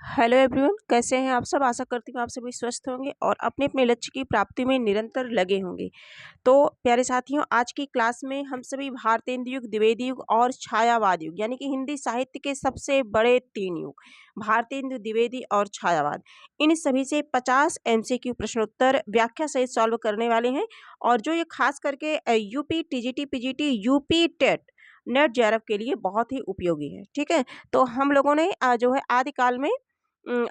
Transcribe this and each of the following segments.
Hello everyone, कैसे हैं आप सब। आशा करती हूँ आप सभी स्वस्थ होंगे और अपने अपने लक्ष्य की प्राप्ति में निरंतर लगे होंगे। तो प्यारे साथियों, आज की क्लास में हम सभी भारतेंदु युग, द्विवेदी युग और छायावाद युग यानी कि हिंदी साहित्य के सबसे बड़े 3 युग भारतेंदु, द्विवेदी और छायावाद, इन सभी से 50 एमसीक्यू प्रश्नोत्तर व्याख्या सहित सॉल्व करने वाले हैं। और जो ये खास करके UP, TGT, PGT, UP TET, NET, JRF के लिए बहुत ही उपयोगी है। ठीक है, तो हम लोगों ने जो है आदिकाल में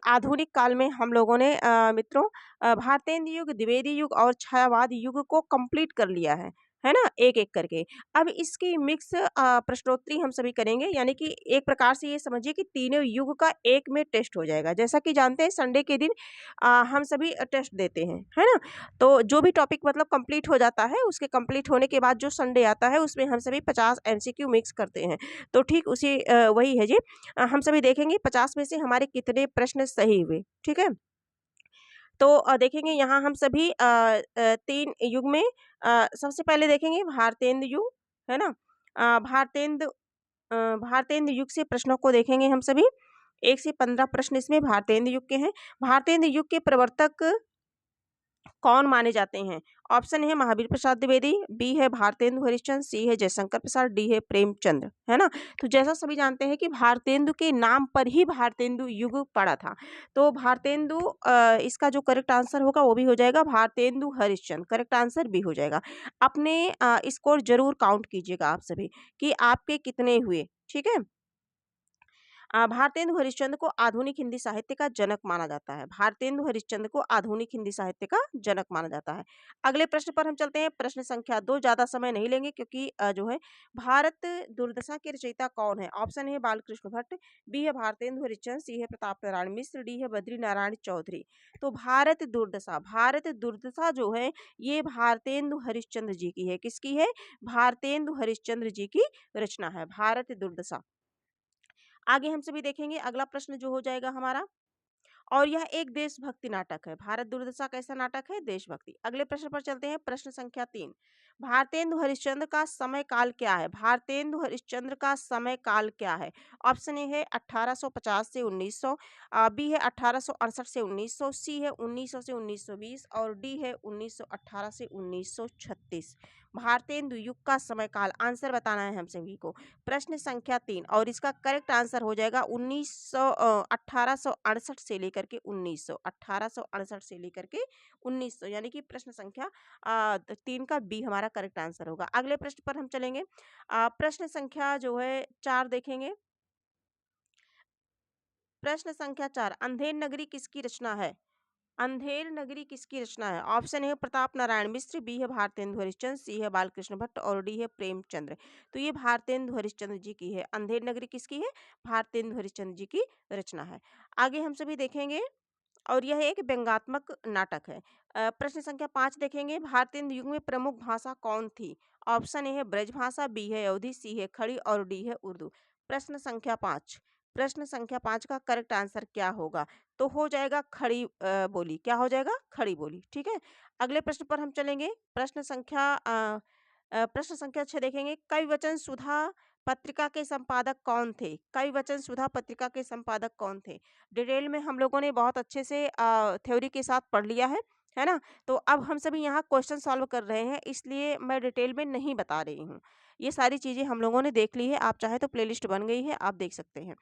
आधुनिक काल में हम लोगों ने मित्रों भारतेंदु युग, द्विवेदी युग और छायावाद युग को कंप्लीट कर लिया है ना, एक-एक करके। अब इसकी मिक्स प्रश्नोत्तरी हम सभी करेंगे, यानी कि एक प्रकार से ये समझिए कि तीनों युग का एक में टेस्ट हो जाएगा। जैसा कि जानते हैं संडे के दिन हम सभी टेस्ट देते हैं, है ना? तो जो भी टॉपिक मतलब कंप्लीट हो जाता है, उसके कंप्लीट होने के बाद जो संडे आता है उसमें हम सभी 50 एमसीक्यू मिक्स करते हैं। तो ठीक उसी वही है जी। हम सभी देखेंगे 50 में से हमारे कितने प्रश्न सही हुए, ठीक है? तो देखेंगे यहाँ हम सभी 3 युग में सबसे पहले देखेंगे भारतेंदु युग, है ना? भारतेंदु युग से प्रश्नों को देखेंगे हम सभी। 1 से 15 प्रश्न इसमें भारतेंदु युग के हैं। भारतेंदु युग के प्रवर्तक कौन माने जाते हैं? ऑप्शन है महावीर प्रसाद द्विवेदी, बी है भारतेंदु हरिश्चंद्र, सी है जयशंकर प्रसाद, डी है प्रेमचंद्र, है ना? तो जैसा सभी जानते हैं कि भारतेंदु के नाम पर ही भारतेंदु युग पड़ा था। तो भारतेंदु इसका जो करेक्ट आंसर होगा वो भी हो जाएगा भारतेंदु हरिश्चंद्र, करेक्ट आंसर भी हो जाएगा। अपने स्कोर जरूर काउंट कीजिएगा आप सभी कि आपके कितने हुए, ठीक है? भारतेंदु हरिश्चंद्र को आधुनिक हिंदी साहित्य का जनक माना जाता है। भारतेंदु हरिश्चंद्र को आधुनिक हिंदी साहित्य का जनक माना जाता है। अगले प्रश्न पर हम चलते हैं। प्रश्न संख्या 2, ज्यादा समय नहीं लेंगे क्योंकि जो है भारत दुर्दशा के रचयिता कौन है? ऑप्शन है बालकृष्ण भट्ट, बी है भारतेंदु हरिश्चंद्र, सी है प्रताप नारायण मिश्र, डी है बद्री नारायण चौधरी। तो भारत दुर्दशा जो है ये भारतेंदु हरिश्चंद्र जी की है। किसकी है? भारतेंदु हरिश्चंद्र जी की रचना है भारत दुर्दशा। आगे हम सभी देखेंगे अगला प्रश्न जो हो जाएगा हमारा, और यह एक देशभक्ति नाटक है। भारत दुर्दशा कैसा नाटक है? देशभक्ति। अगले प्रश्न पर चलते हैं। प्रश्न संख्या 3, भारतेंदु हरिश्चंद्र का समय काल क्या है? भारतेंदु हरिश्चंद्र का समय काल क्या है? ऑप्शन ए है 1850 से 1900, बी है 1868 से 1900, सी है 1900 से 1920 और डी है 1918 से 1936। भारतेंदु युग का समय काल आंसर बताना है हम सभी को। प्रश्न संख्या 3, और इसका करेक्ट आंसर हो जाएगा 1868 से लेकर के 1900, 1868 से लेकर के 1900, यानी कि प्रश्न संख्या 3 का बी हमारा करेक्ट आंसर होगा। अगले प्रश्न पर हम चलेंगे। प्रश्न संख्या जो है 4 देखेंगे। प्रश्न संख्या 4, अंधेर नगरी किसकी रचना है? अंधेर नगरी किसकी रचना है? ऑप्शन है प्रताप नारायण मिश्र, बी है भारतेंदु हरिश्चंद्र, सी है बालकृष्ण भट्ट और डी है प्रेमचंद्र। तो ये भारतेंदु हरिश्चंद्र जी की है। अंधेर नगरी किसकी है? भारतेंदु हरिश्चंद्र जी की रचना है। आगे हम सभी देखेंगे, और यह एक व्यंग्यात्मक नाटक है। प्रश्न संख्या 5 देखेंगे। भारतेंदु युग में प्रमुख भाषा कौन थी? ऑप्शन ए है ब्रजभाषा, बी है अवधी, सी है खड़ी और डी है उर्दू। प्रश्न संख्या 5, प्रश्न संख्या 5 का करेक्ट आंसर क्या होगा? तो हो जाएगा खड़ी बोली। क्या हो जाएगा? खड़ी बोली, ठीक है। अगले प्रश्न पर हम चलेंगे। प्रश्न संख्या 6 देखेंगे। कविवचन सुधा पत्रिका के संपादक कौन थे? कविवचन सुधा पत्रिका के संपादक कौन थे? डिटेल में हम लोगों ने बहुत अच्छे से थ्योरी के साथ पढ़ लिया है ना? तो अब हम सभी यहाँ क्वेश्चन सॉल्व कर रहे हैं, इसलिए मैं डिटेल में नहीं बता रही हूँ। ये सारी चीज़ें हम लोगों ने देख ली है। आप चाहे तो प्लेलिस्ट बन गई है, आप देख सकते हैं।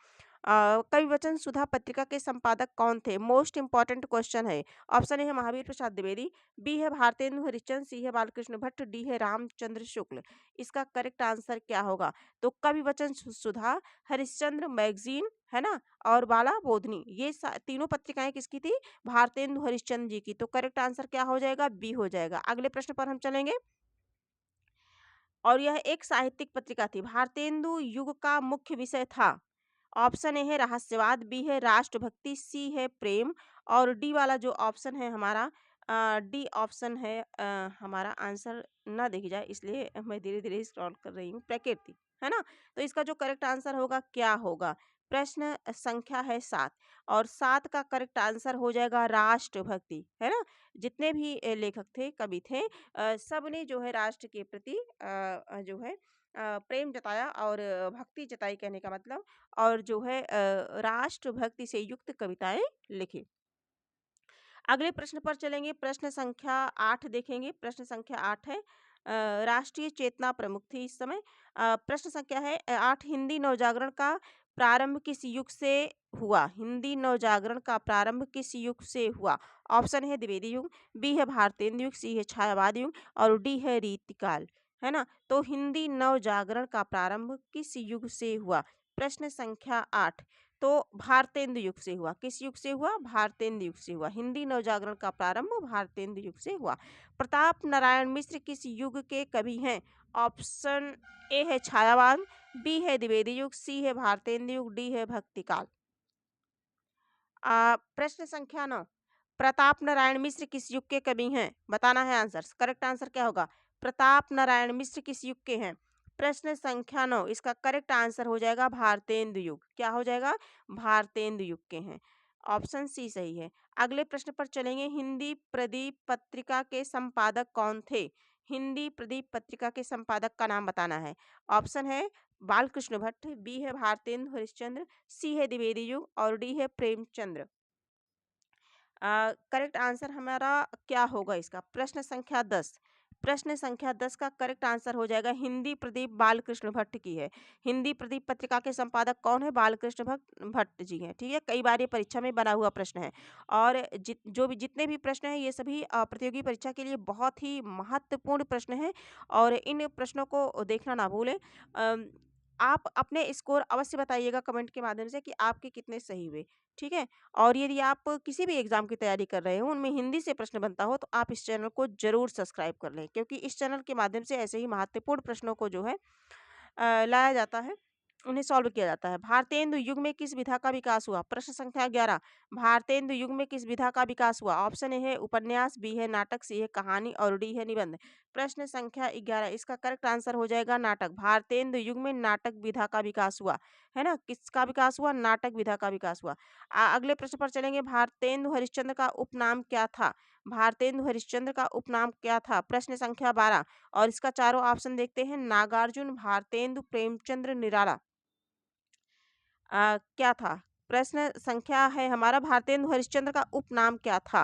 कविवचन सुधा पत्रिका के संपादक कौन थे? मोस्ट इंपॉर्टेंट क्वेश्चन है। ऑप्शन ए है महावीर प्रसाद द्विवेदी, बी है भारतेंदु हरिश्चंद्र, सी है बालकृष्ण भट्ट, डी है रामचंद्र शुक्ल। इसका करेक्ट आंसर क्या होगा? तो कविवचन सुधा, हरिश्चंद्र मैगजीन, है ना, और बाला बोधनी, ये तीनों पत्रिकाएं किसकी थी? भारतेंदु हरिश्चंद्र जी की। तो करेक्ट आंसर क्या हो जाएगा? बी हो जाएगा। अगले प्रश्न पर हम चलेंगे, और यह एक साहित्यिक पत्रिका थी। भारतेंदु युग का मुख्य विषय था। ऑप्शन ए है रहस्यवाद, बी है राष्ट्रभक्ति, सी है प्रेम और डी वाला जो ऑप्शन है हमारा, डी ऑप्शन है हमारा आंसर ना देखी जाए, इसलिए मैं धीरे धीरे स्क्रॉल कर रही हूँ, प्रकृति, है ना। तो इसका जो करेक्ट आंसर होगा क्या होगा? प्रश्न संख्या है 7, और 7 का करेक्ट आंसर हो जाएगा राष्ट्रभक्ति, है ना। जितने भी लेखक थे, कवि थे, सब ने जो है राष्ट्र के प्रति जो है प्रेम जताया और भक्ति जताई कहने का मतलब, और जो है राष्ट्रभक्ति से युक्त कविताएँ लिखी। अगले प्रश्न पर चलेंगे, प्रश्न संख्या 8 देखेंगे। प्रश्न संख्या 8 है राष्ट्रीय चेतना प्रमुख थी इस समय। प्रश्न संख्या है 8, हिंदी नवजागरण का प्रारंभ किस युग से हुआ? हिंदी नवजागरण का प्रारंभ किस युग से हुआ? ऑप्शन है द्विवेदी युग, बी है भारतेंदु युग, सी है छायावाद युग और डी है रीतिकाल। है ना? तो हिंदी नवजागरण का प्रारंभ किस युग से हुआ? प्रश्न संख्या 8, तो भारतेंदु युग से हुआ। किस युग से हुआ? भारतेंदु युग से हुआ। हिंदी नवजागरण का प्रारंभ भारतेंदु युग से हुआ। प्रताप नारायण मिश्र किस युग के कवि हैं? ऑप्शन ए है छायावाद, बी है द्विवेदी युग, सी है भारतेंदु युग, डी है भक्तिकाल। प्रश्न संख्या 9, प्रताप नारायण मिश्र किस युग के कवि हैं? बताना है आंसर। करेक्ट आंसर क्या होगा? प्रताप नारायण मिश्र किस युग के हैं? प्रश्न संख्या 9, इसका करेक्ट आंसर हो जाएगा भारतेंदु युग। क्या हो जाएगा? भारतेंदु युग के हैं। ऑप्शन सी सही है। अगले प्रश्न पर चलेंगे, हिंदी प्रदीप पत्रिका के संपादक कौन थे? हिंदी प्रदीप पत्रिका के संपादक का नाम बताना है। ऑप्शन है बालकृष्ण भट्ट, बी है भारतेंदु हरिश्चंद्र, सी है द्विवेदी युग और डी है प्रेमचंद्र। करेक्ट आंसर हमारा क्या होगा इसका? प्रश्न संख्या 10। प्रश्न संख्या 10 का करेक्ट आंसर हो जाएगा हिंदी प्रदीप बालकृष्ण भट्ट की है। हिंदी प्रदीप पत्रिका के संपादक कौन है? बालकृष्ण भट्ट जी हैं। ठीक है, कई बार ये परीक्षा में बना हुआ प्रश्न है। और जितने भी प्रश्न हैं ये सभी प्रतियोगी परीक्षा के लिए बहुत ही महत्वपूर्ण प्रश्न हैं और इन प्रश्नों को देखना ना भूलें। अम, आप अपने स्कोर अवश्य बताइएगा कमेंट के माध्यम से कि आपके कितने सही हुए। ठीक है? और यदि आप किसी भी एग्ज़ाम की तैयारी कर रहे हो, उनमें हिंदी से प्रश्न बनता हो, तो आप इस चैनल को ज़रूर सब्सक्राइब कर लें, क्योंकि इस चैनल के माध्यम से ऐसे ही महत्वपूर्ण प्रश्नों को जो है लाया जाता है, उन्हें सॉल्व किया जाता है। भारतेंदु युग में किस विधा का विकास हुआ? प्रश्न संख्या 11, भारतेंदु युग में किस विधा का विकास हुआ? ऑप्शन ए है उपन्यास, बी है नाटक, सी है कहानी और डी है निबंध। प्रश्न संख्या 11, इसका करेक्ट आंसर हो जाएगा नाटक। भारतेंदु युग में नाटक विधा का विकास हुआ। है ना? किसका विकास हुआ? नाटक विधा का विकास हुआ। अगले प्रश्न पर चलेंगे, भारतेंदु हरिश्चंद्र का उपनाम क्या था? भारतेंदु हरिश्चंद्र का उपनाम क्या था? प्रश्न संख्या 12, और इसका चारों ऑप्शन देखते हैं, नागार्जुन, भारतेंदु, प्रेमचंद्र, निराला। क्या था? प्रश्न संख्या है हमारा, भारतेंदु हरिश्चंद्र का उपनाम क्या था?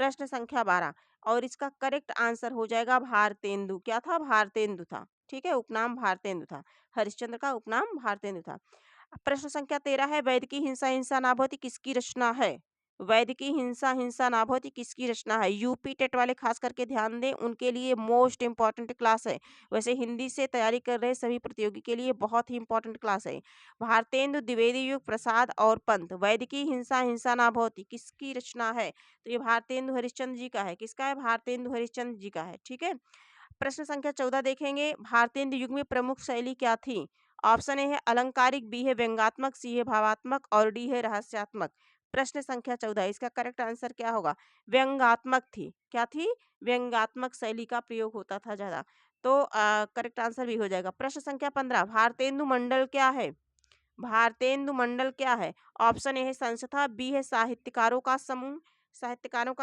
प्रश्न संख्या 12, और इसका करेक्ट आंसर हो जाएगा भारतेंदु। क्या था? भारतेंदु था। ठीक है, उपनाम भारतेंदु था। हरिश्चंद्र का उपनाम भारतेंदु था। प्रश्न संख्या 13 है, वैद की हिंसा हिंसा ना भवति किसकी रचना है? वैद की हिंसा हिंसा ना भवति किसकी रचना है? यूपी टेट वाले खास करके ध्यान दें, उनके लिए मोस्ट इंपॉर्टेंट क्लास है। वैसे हिंदी से तैयारी कर रहे सभी प्रतियोगी के लिए बहुत ही इंपॉर्टेंट क्लास है। भारतेंदु द्विवेदी युग प्रसाद और पंत, वैद की हिंसा हिंसा ना भवति किसकी रचना है? तो ये भारतेंदु हरिश्चंद्र जी का है। किसका है? भारतेंदु हरिश्चंद्र जी का है। ठीक है। प्रश्न संख्या 14 देखेंगे, भारतेंदु युग में प्रमुख शैली क्या थी? ऑप्शन ए है अलंकारिक, बी है व्यंग्यात्मक, सी है भावात्मक और डी है रहस्यात्मक। प्रश्न संख्या 14, इसका करेक्ट आंसर क्या होगा? व्यंग्यात्मक थी। क्या थी? व्यंग्यात्मक शैली का प्रयोग होता था ज्यादा। तो करेक्ट आंसर भी हो जाएगा। प्रश्न संख्या 15, भारतेंदु मंडल क्या है? भारतेंदु मंडल क्या है? ऑप्शन ए है संस्था, बी है साहित्यकारों का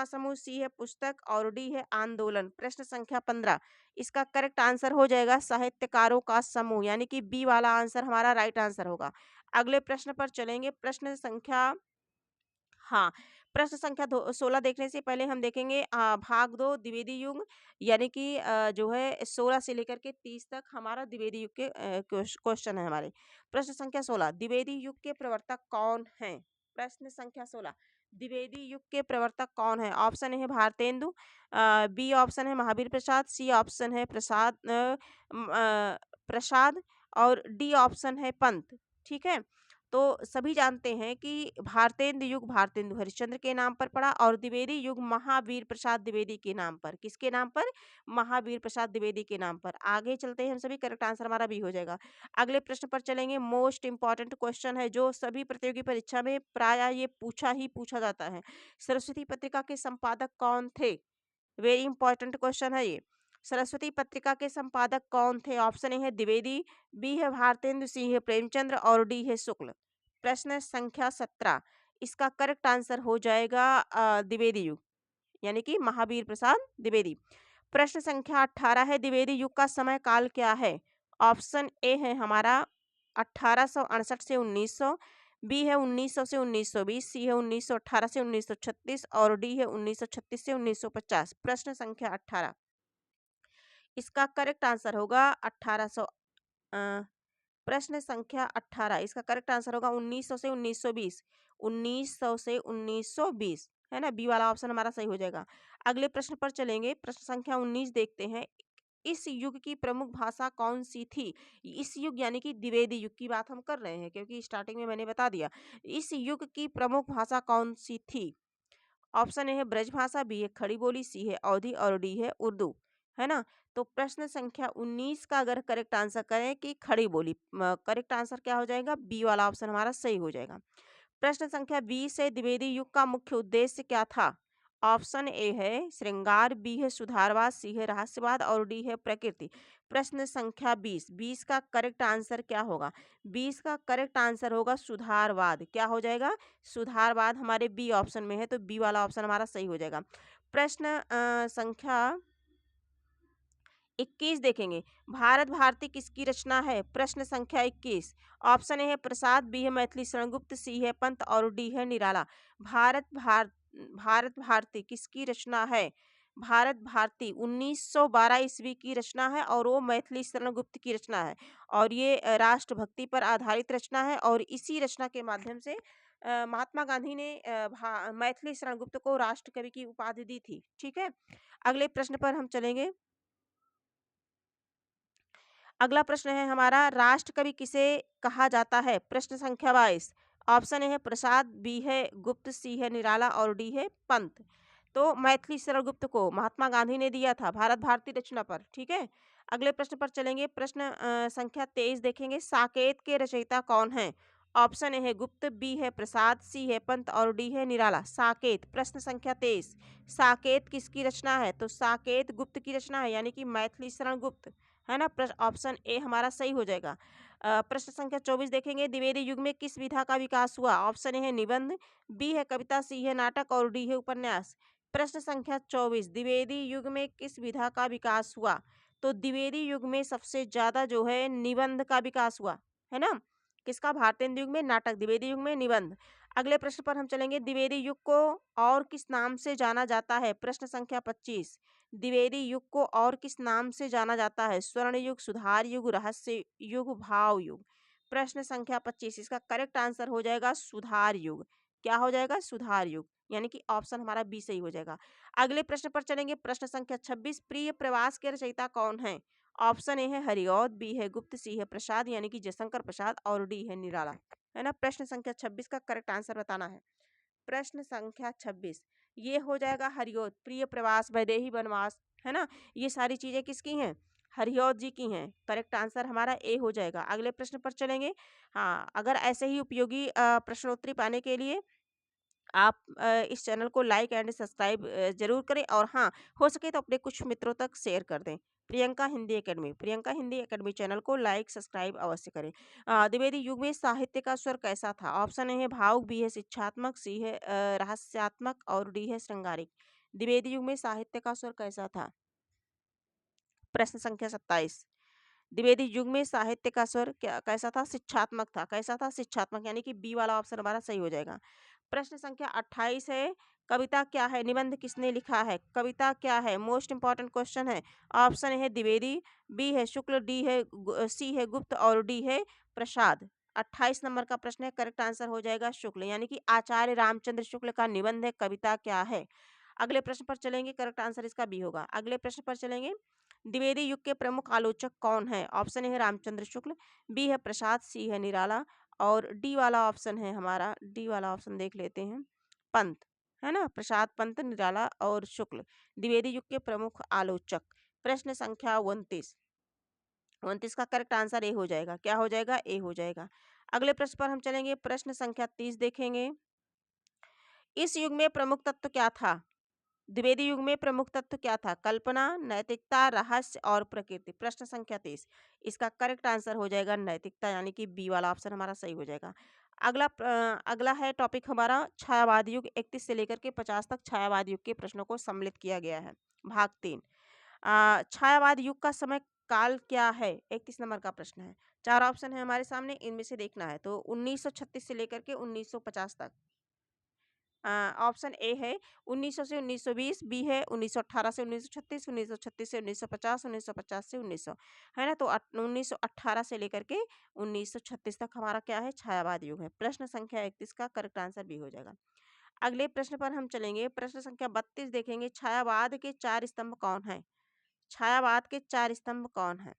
समूह, सी है पुस्तक और डी है आंदोलन। प्रश्न संख्या 15, इसका करेक्ट आंसर हो जाएगा साहित्यकारों का समूह, यानी कि बी वाला आंसर हमारा राइट आंसर होगा। अगले प्रश्न पर चलेंगे, प्रश्न संख्या, हाँ, प्रश्न संख्या 16 देखने से पहले हम देखेंगे भाग 2 द्विवेदी युग, यानी कि जो है 16 से लेकर के 30 तक हमारा द्विवेदी युग के क्वेश्चन है हमारे। प्रश्न संख्या 16, द्विवेदी युग के प्रवर्तक कौन हैं? प्रश्न संख्या 16, द्विवेदी युग के प्रवर्तक कौन है? ऑप्शन ए है भारतेंदु, बी ऑप्शन है महावीर प्रसाद, सी ऑप्शन है प्रसाद और डी ऑप्शन है पंत। ठीक है, तो सभी जानते हैं कि भारतेंदु युग भारतेंदु हरिश्चंद्र के नाम पर पड़ा और द्विवेदी युग महावीर प्रसाद द्विवेदी के नाम पर। किसके नाम पर? महावीर प्रसाद द्विवेदी के नाम पर। आगे चलते हैं हम सभी, करेक्ट आंसर हमारा भी हो जाएगा। अगले प्रश्न पर चलेंगे, मोस्ट इंपॉर्टेंट क्वेश्चन है जो सभी प्रतियोगी परीक्षा में प्राय ये पूछा जाता है। सरस्वती पत्रिका के संपादक कौन थे? वेरी इंपॉर्टेंट क्वेश्चन है ये। सरस्वती पत्रिका के संपादक कौन थे? ऑप्शन ए है द्विवेदी, बी है भारतेंदु, सी है प्रेमचंद्र और डी है शुक्ल। प्रश्न संख्या 17, इसका करेक्ट आंसर हो जाएगा द्विवेदी युग, यानी कि महावीर प्रसाद द्विवेदी। प्रश्न संख्या 18 है, द्विवेदी युग का समय काल क्या है? ऑप्शन ए है हमारा 1868 से 1900, बी है 1900 से 1920, सी है 1918 से 1936 और डी है 1936 से 1950। प्रश्न संख्या 18, इसका करेक्ट आंसर होगा 1800। प्रश्न संख्या 18, इसका करेक्ट आंसर होगा 1900 से 1920। 1900 से 1920 है ना, बी वाला ऑप्शन हमारा सही हो जाएगा। अगले प्रश्न पर चलेंगे, प्रश्न संख्या 19 देखते हैं। इस युग की प्रमुख भाषा कौन सी थी? इस युग यानी कि द्विवेदी युग की बात हम कर रहे हैं, क्योंकि स्टार्टिंग में मैंने बता दिया। इस युग की प्रमुख भाषा कौन सी थी? ऑप्शन ए है ब्रजभाषा, बी है खड़ी बोली, सी है अवधी और डी है उर्दू, है ना। तो प्रश्न संख्या 19 का अगर करेक्ट आंसर करें कि खड़ी बोली, करेक्ट आंसर क्या हो जाएगा? बी वाला ऑप्शन हमारा सही हो जाएगा। प्रश्न संख्या 20 है, द्विवेदी युग का मुख्य उद्देश्य क्या था? ऑप्शन ए है श्रृंगार, बी है सुधारवाद, सी है रहस्यवाद और डी है प्रकृति। प्रश्न संख्या 20, 20 का करेक्ट आंसर क्या होगा? 20 का करेक्ट आंसर होगा सुधारवाद। क्या हो जाएगा? सुधारवाद हमारे बी ऑप्शन में है, तो बी वाला ऑप्शन हमारा सही हो जाएगा। प्रश्न संख्या 21 देखेंगे, भारत भारती किसकी रचना है? प्रश्न संख्या 21, ऑप्शन ए है प्रसाद, बी है मैथिली शरण गुप्त, सी है पंत और डी है निराला। भारत भारती किसकी रचना है? भारत भारती 1912 ईस्वी की रचना है और वो मैथिली शरण गुप्त की रचना है। और ये राष्ट्रभक्ति पर आधारित रचना है और इसी रचना के माध्यम से महात्मा गांधी ने मैथिली शरण गुप्त को राष्ट्रकवि की उपाधि दी थी। ठीक है, अगले प्रश्न पर हम चलेंगे। अगला प्रश्न है हमारा, राष्ट्रकवि किसे कहा जाता है? प्रश्न संख्या 22, ऑप्शन ए है प्रसाद, बी है गुप्त, सी है निराला और डी है पंत। तो मैथिली शरण गुप्त को महात्मा गांधी ने दिया था भारत भारती रचना पर। ठीक है, अगले प्रश्न पर चलेंगे। प्रश्न संख्या 23 देखेंगे, साकेत के रचयिता कौन है? ऑप्शन ए है गुप्त, बी है प्रसाद, सी है पंत और डी है निराला। साकेत, प्रश्न संख्या 23, साकेत किसकी रचना है? तो साकेत गुप्त की रचना है, यानी कि मैथिली शरण गुप्त, है ना। ऑप्शन ए हमारा सही हो जाएगा। प्रश्न संख्या 24 देखेंगे, द्विवेदी युग में किस विधा का विकास हुआ? ऑप्शन ए है निबंध, बी है कविता, सी है नाटक और डी है उपन्यास। प्रश्न संख्या 24, द्विवेदी युग में किस विधा का विकास हुआ? तो द्विवेदी युग में सबसे ज्यादा जो है निबंध का विकास हुआ, है ना। किसका? भारतीय युग में नाटक, द्विवेदी युग में निबंध। अगले प्रश्न पर हम चलेंगे, द्विवेदी युग को और किस नाम से जाना जाता है? प्रश्न संख्या 25, द्विवेदी युग को और किस नाम से जाना जाता है? स्वर्ण युग, सुधार युग, रहस्य युग, भाव युग। प्रश्न संख्या 25, इसका करेक्ट आंसर हो जाएगा सुधार युग। क्या हो जाएगा? सुधार युग, यानी कि ऑप्शन हमारा बी सही हो जाएगा। अगले प्रश्न पर चलेंगे, प्रश्न संख्या 26, प्रिय प्रवास के रचयिता कौन है? ऑप्शन ए है हरिऔध, बी है गुप्त, सी है प्रसाद यानी कि जयशंकर प्रसाद और डी है निराला, है ना। प्रश्न संख्या 26 का करेक्ट आंसर बताना है। प्रश्न संख्या 26, ये हो जाएगा हरिऔध, प्रिय प्रवास, वैदेही वनवास, है ना। ये सारी चीजें किसकी हैं? हरिऔध जी की हैं। करेक्ट आंसर हमारा ए हो जाएगा। अगले प्रश्न पर चलेंगे। हाँ, अगर ऐसे ही उपयोगी प्रश्नोत्तरी पाने के लिए आप इस चैनल को लाइक एंड सब्सक्राइब जरूर करें, और हाँ, हो सके तो अपने कुछ मित्रों तक शेयर कर दें। प्रियंका हिंदी एकेडमी चैनल को लाइक सब्सक्राइब अवश्य करें। द्विवेदी युग में साहित्य का स्वर कैसा था? ऑप्शन ए है भावुक, बी है शिक्षात्मक, सी है रहस्यात्मक और डी है श्रृंगारिक। द्विवेदी युग में साहित्य का स्वर कैसा था? प्रश्न संख्या 27, द्विवेदी युग में साहित्य का स्वर क्या कैसा था? शिक्षात्मक था। कैसा था? शिक्षात्मक, यानी कि बी वाला ऑप्शन हमारा सही हो जाएगा। प्रश्न संख्या 28 है, कविता क्या है? निबंध किसने लिखा है? कविता क्या है? मोस्ट इंपॉर्टेंट क्वेश्चन है। ऑप्शन है द्विवेदी, बी है शुक्ल, डी है सी है गुप्त और डी है प्रसाद। 28 नंबर का प्रश्न है, करेक्ट आंसर हो जाएगा शुक्ल, यानी कि आचार्य रामचंद्र शुक्ल का निबंध है कविता क्या है। अगले प्रश्न पर चलेंगे, करेक्ट आंसर इसका बी होगा। अगले प्रश्न पर चलेंगे, द्विवेदी युग के प्रमुख आलोचक कौन है? ऑप्शन ए है रामचंद्र शुक्ल, बी है प्रसाद, सी है निराला और डी वाला ऑप्शन है हमारा, डी वाला ऑप्शन देख लेते हैं, पंत, है ना। प्रसाद, पंत, निराला और शुक्ल द्विवेदी युग के प्रमुख आलोचक। प्रश्न संख्या 29, 29 का करेक्ट आंसर ए हो जाएगा। क्या हो जाएगा? ए हो जाएगा। अगले प्रश्न पर हम चलेंगे, प्रश्न संख्या 30 देखेंगे, इस युग में प्रमुख तत्व क्या था? द्विवेदी युग में प्रमुख तत्व क्या था? कल्पना, नैतिकता, रहस्य और प्रकृति। प्रश्न संख्या 30, इसका करेक्ट आंसर हो जाएगा नैतिकता, यानी कि बी वाला ऑप्शन हमारा सही हो जाएगा। अगला है टॉपिक हमारा छायावाद युग, 31 से लेकर के 50 तक छायावाद युग के प्रश्नों को सम्मिलित किया गया है। भाग 3, छायावाद युग का समय काल क्या है? 31 नंबर का प्रश्न है। 4 ऑप्शन है हमारे सामने, इनमें से देखना है। तो 1936 से लेकर के 1950 तक। ऑप्शन ए है 1900 से 1920, बी है 1918 से 1936, 1936 से 1950, 1950 से 1900, है ना? तो 1918 से लेकर के 1936 तक हमारा क्या है? छायावाद युग है। प्रश्न संख्या 31 का करेक्ट आंसर बी हो जाएगा। अगले प्रश्न पर हम चलेंगे। प्रश्न संख्या 32 देखेंगे। छायावाद के 4 स्तंभ कौन हैं? छायावाद के 4 स्तंभ कौन हैं?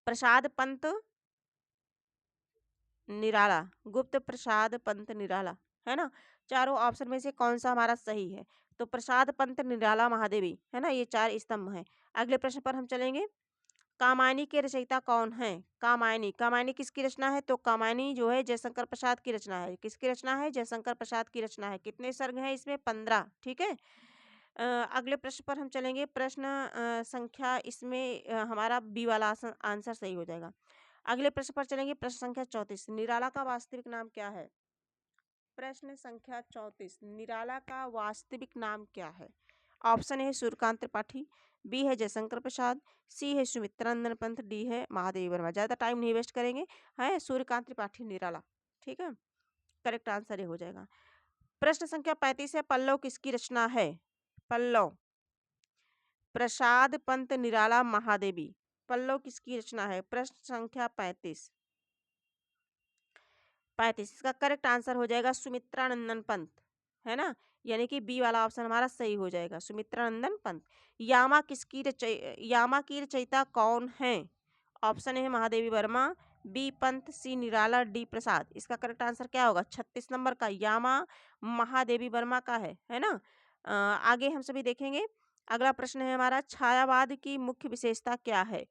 प्रसाद पंत निराला, गुप्त प्रसाद पंत निराला, है ना? चारों ऑप्शन में से कौन सा हमारा सही है? तो प्रसाद पंत निराला महादेवी, है ना? ये 4 स्तंभ हैं। अगले प्रश्न पर हम चलेंगे। कामायनी के रचयिता कौन हैं? कामायनी, कामायनी किसकी रचना है? तो कामायनी जो है जयशंकर प्रसाद की रचना है। किसकी रचना है? जयशंकर प्रसाद की रचना है। कितने सर्ग हैं इसमें? 15, ठीक है? अगले प्रश्न पर हम चलेंगे। प्रश्न संख्या इसमें हमारा बी वाला आंसर सही हो जाएगा। अगले प्रश्न पर चलेंगे। प्रश्न संख्या 34, निराला का वास्तविक नाम क्या है? प्रश्न संख्या 34, निराला का वास्तविक नाम क्या है? Option A Suryakant Tripathi, B है जयशंकर प्रसाद, सी है सुमित्रानंदन पंत, डी है महादेवी वर्मा। ज्यादा टाइम नहीं वेस्ट करेंगे। है सूर्यकांत त्रिपाठी निराला, ठीक है? करेक्ट आंसर ये हो जाएगा। प्रश्न संख्या 35 है। पल्लव किसकी रचना है? पल्लव प्रसाद पंत निराला महादेवी, पल्लव किसकी रचना है? प्रश्न संख्या 35। 35 इसका करेक्ट आंसर हो जाएगा सुमित्रानंदन पंत, है ना? यानी कि बी वाला ऑप्शन हमारा सही हो जाएगा, सुमित्रानंदन पंत। यामा की रचयिता कौन है? ऑप्शन है महादेवी वर्मा, बी पंत, सी निराला, डी प्रसाद। इसका करेक्ट आंसर क्या होगा? 36 नंबर का यामा महादेवी वर्मा का है ना? आगे हम सभी देखेंगे। अगला प्रश्न है हमारा, छायावाद की मुख्य विशेषता क्या है?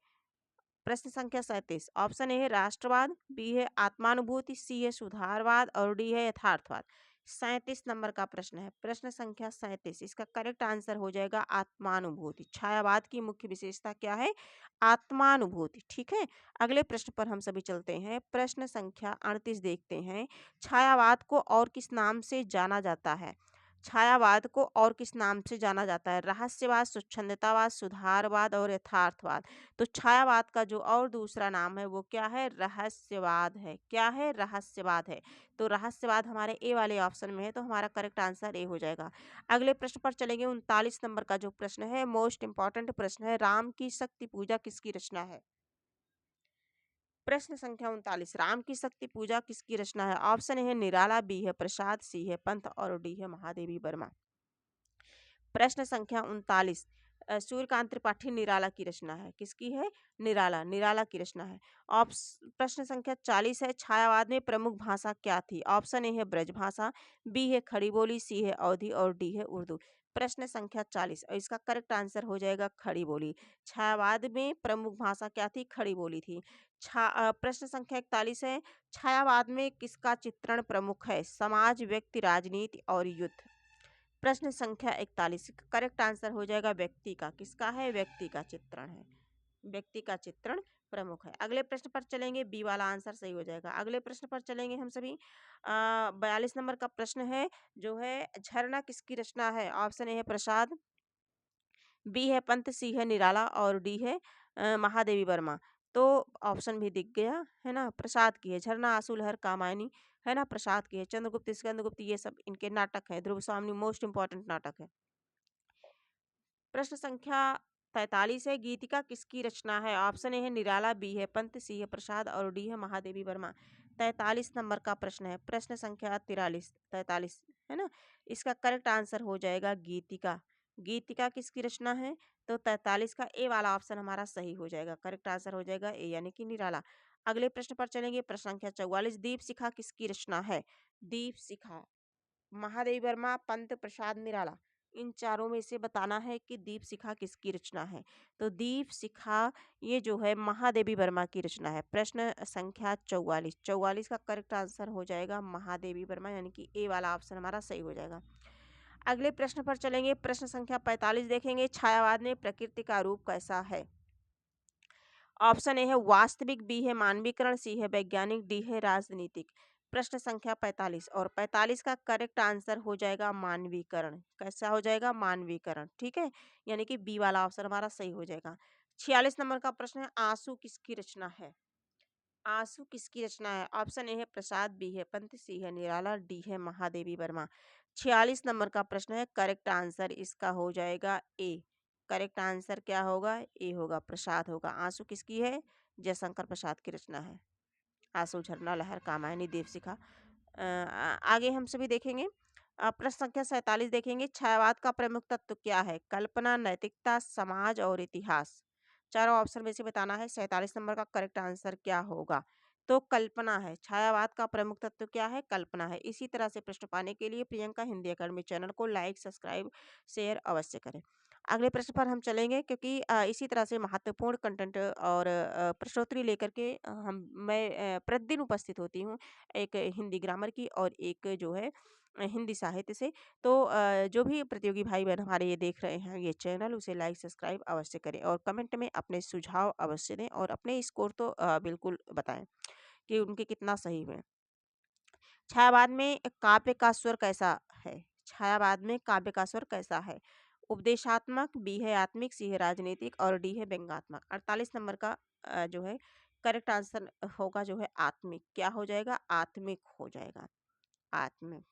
प्रश्न संख्या 37। ऑप्शन ए है राष्ट्रवाद, बी है आत्मानुभूति, सी है सुधारवाद और डी है यथार्थवाद। 37 नंबर का प्रश्न है। प्रश्न संख्या 37, इसका करेक्ट आंसर हो जाएगा आत्मानुभूति। छायावाद की मुख्य विशेषता क्या है? आत्मानुभूति, ठीक है? अगले प्रश्न पर हम सभी चलते हैं। प्रश्न संख्या 38 देखते हैं। छायावाद को और किस नाम से जाना जाता है? छायावाद को और किस नाम से जाना जाता है? रहस्यवाद, स्वच्छंदतावाद, सुधारवाद और यथार्थवाद। तो छायावाद का जो और दूसरा नाम है वो क्या है? रहस्यवाद है। क्या है? रहस्यवाद है। तो रहस्यवाद हमारे ए वाले ऑप्शन में है, तो हमारा करेक्ट आंसर ए हो जाएगा। अगले प्रश्न पर चलेंगे। 39 नंबर का जो प्रश्न है, मोस्ट इंपॉर्टेंट प्रश्न है। राम की शक्ति पूजा किसकी रचना है? प्रश्न संख्या 39, राम की शक्ति पूजा किसकी रचना है? ऑप्शन है निराला, बी है प्रसाद, सी है पंत और डी है महादेवी वर्मा। प्रश्न संख्या 39, सूर्यकांत त्रिपाठी निराला की रचना है। किसकी है? निराला, निराला की रचना है। प्रश्न संख्या 40 है। छायावाद में प्रमुख भाषा क्या थी? ऑप्शन ए है ब्रज भाषा, बी है खड़ी बोली, सी है अवधी और डी है उर्दू। प्रश्न संख्या 40 और इसका करेक्ट आंसर हो जाएगा खड़ी बोली। छायावाद में प्रमुख भाषा क्या थी? खड़ी बोली थी। प्रश्न संख्या 41 है। छायावाद में किसका चित्रण प्रमुख है? समाज, व्यक्ति, राजनीति और युद्ध। प्रश्न संख्या 41, करेक्ट आंसर हो जाएगा व्यक्ति का। किसका है? व्यक्ति का चित्रण है। व्यक्ति का चित्रण प्रमुख है। अगले प्रश्न पर चलेंगे। बी वाला आंसर सही हो जाएगा। अगले प्रश्न पर चलेंगे हम सभी। 42 नंबर का प्रश्न है जो है, झरना किसकी रचना है? ऑप्शन ए है प्रसाद, बी है पंत, सी है निराला और डी है महादेवी वर्मा। तो ऑप्शन भी दिख गया है ना? प्रसाद की है। झरना, आंसू लहर, कामायनी, है ना? प्रसाद की है। चंद्रगुप्त, स्कंदगुप्त, ये सब इनके नाटक है। ध्रुव स्वामी मोस्ट इंपॉर्टेंट नाटक है। प्रश्न संख्या 43 है। गीतिका किसकी रचना है? ऑप्शन ए है निराला, बी है पंत, सी है प्रसाद और डी है महादेवी वर्मा। 43 नंबर का प्रश्न है। प्रश्न संख्या 43 है ना? इसका करेक्ट आंसर हो जाएगा गीतिका। गीतिका किसकी रचना है? तो 43 का ए वाला ऑप्शन हमारा सही हो जाएगा। करेक्ट आंसर हो जाएगा ए, यानी कि निराला। अगले प्रश्न पर चलेंगे। प्रश्न संख्या 44, दीप शिखा किसकी रचना है? दीप शिखा महादेवी वर्मा, पंत, प्रसाद, निराला। इन चारों में से बताना है कि दीप शिखा किसकी रचना है। तो दीप शिखा ये जो है महादेवी वर्मा की रचना है। प्रश्न संख्या 44 का करेक्ट आंसर हो जाएगा महादेवी वर्मा, यानी कि ए वाला ऑप्शन हमारा सही हो जाएगा। अगले प्रश्न पर चलेंगे। प्रश्न संख्या 45 देखेंगे। छायावाद में प्रकृति का रूप कैसा है? ऑप्शन ए है वास्तविक, बी है मानवीकरण, सी है वैज्ञानिक, डी है राजनीतिक। प्रश्न संख्या 45 और 45 का करेक्ट आंसर हो जाएगा मानवीकरण। कैसा हो जाएगा? मानवीकरण, ठीक है? यानी कि बी वाला ऑप्शन हमारा सही हो जाएगा। 46 नंबर का प्रश्न है, आंसू किसकी रचना है? आंसू किसकी रचना है? ऑप्शन ए है प्रसाद, बी है पंत, सी है निराला, डी है महादेवी वर्मा। 46 नंबर का प्रश्न है, करेक्ट आंसर इसका हो जाएगा ए। करेक्ट आंसर क्या होगा? ए होगा, प्रसाद होगा। आंसू किसकी है? जयशंकर प्रसाद की रचना है। आंसू, झरना, लहर, कामायनी, देवशिखा। आगे हम सभी देखेंगे। प्रश्न संख्या 47 देखेंगे, छायावाद का प्रमुख तत्व क्या है? कल्पना, नैतिकता, समाज और इतिहास। चारों ऑप्शन में से बताना है। 47 नंबर का करेक्ट आंसर क्या होगा? तो कल्पना है। छायावाद का प्रमुख तत्व क्या है? कल्पना है। इसी तरह से प्रश्न पाने के लिए प्रियंका हिंदी अकेडमी चैनल को लाइक, सब्सक्राइब, शेयर अवश्य करें। अगले प्रश्न पर हम चलेंगे, क्योंकि इसी तरह से महत्वपूर्ण कंटेंट और प्रश्नोत्तरी लेकर के मैं प्रतिदिन उपस्थित होती हूँ, एक हिंदी ग्रामर की और एक जो है हिंदी साहित्य से। तो जो भी प्रतियोगी भाई बहन हमारे ये देख रहे हैं ये चैनल, उसे लाइक सब्सक्राइब अवश्य करें और कमेंट में अपने सुझाव अवश्य दें और अपने स्कोर तो बिल्कुल बताएं कि उनके कितना सही हुए। छायावाद में काव्य का स्वर कैसा है? छायावाद में काव्य का स्वर कैसा है? उपदेशात्मक, बी है आत्मिक, सी है राजनीतिक और डी है व्यंग्यात्मक। 48 नंबर का जो है करेक्ट आंसर होगा जो है आत्मिक। क्या हो जाएगा? आत्मिक हो जाएगा। आत्मिक।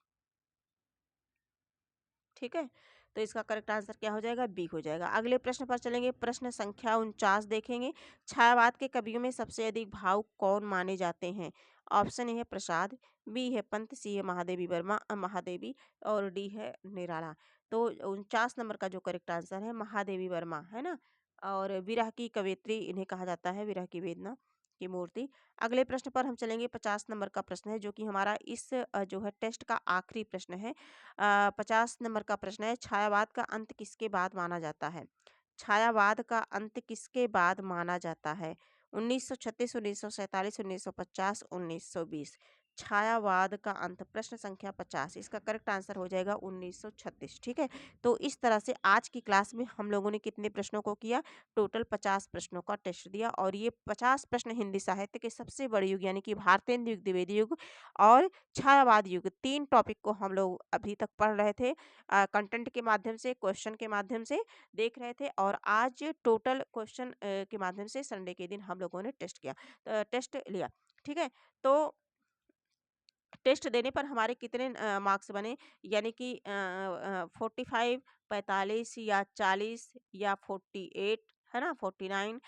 ठीक है, तो इसका करेक्ट आंसर क्या हो जाएगा? बी हो जाएगा। अगले प्रश्न पर चलेंगे। प्रश्न संख्या 49 देखेंगे, छायावाद के कवियों में सबसे अधिक भावुक कौन माने जाते हैं? ऑप्शन ए है प्रसाद, बी है पंत, सी है महादेवी वर्मा महादेवी और डी है निराला। तो 49 नंबर का जो करेक्ट आंसर है महादेवी वर्मा है ना। और विरह की कवयित्री इन्हें कहा जाता है, विरह की वेदना की मूर्ति। अगले प्रश्न पर हम चलेंगे। 50 नंबर का प्रश्न है जो कि हमारा इस जो है टेस्ट का आखिरी प्रश्न है। 50 नंबर का प्रश्न है, छायावाद का अंत किसके बाद माना जाता है? छायावाद का अंत किसके बाद माना जाता है? 1936, 1947, 1950, 1920। छायावाद का अंत, प्रश्न संख्या 50, इसका करेक्ट आंसर हो जाएगा 1936। ठीक है, तो इस तरह से आज की क्लास में हम लोगों ने कितने प्रश्नों को किया? टोटल 50 प्रश्नों का टेस्ट दिया और ये 50 प्रश्न हिंदी साहित्य के सबसे बड़े युग यानी कि भारतेंदु युग, द्विवेदी युग और छायावाद युग, 3 टॉपिक को हम लोग अभी तक पढ़ रहे थे। कंटेंट के माध्यम से, क्वेश्चन के माध्यम से देख रहे थे और आज टोटल क्वेश्चन के माध्यम से संडे के दिन हम लोगों ने टेस्ट किया, टेस्ट लिया। ठीक है, तो टेस्ट देने पर हमारे कितने मार्क्स बने? यानी कि 45, 45 या 40 या 48 है ना, 49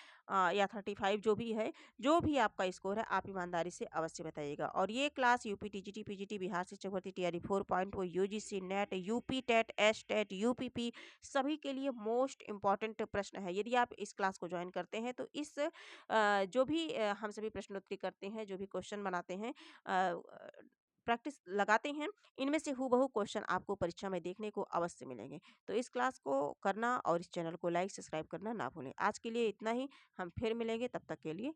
या 35 जो भी है, जो भी आपका स्कोर है आप ईमानदारी से अवश्य बताइएगा। और ये class UP TGT PGT Bihar शिक्षक भर्ती तैयारी 4.0 UGC NET UP TET S TET UPP सभी के लिए मोस्ट इम्पॉर्टेंट प्रश्न है। यदि आप इस क्लास को ज्वाइन करते हैं तो इस जो भी हम सभी प्रश्नोत्तरी करते हैं, जो भी क्वेश्चन बनाते हैं, प्रैक्टिस लगाते हैं, इनमें से हूबहू क्वेश्चन आपको परीक्षा में देखने को अवश्य मिलेंगे। तो इस क्लास को करना और इस चैनल को लाइक सब्सक्राइब करना ना भूलें। आज के लिए इतना ही, हम फिर मिलेंगे, तब तक के लिए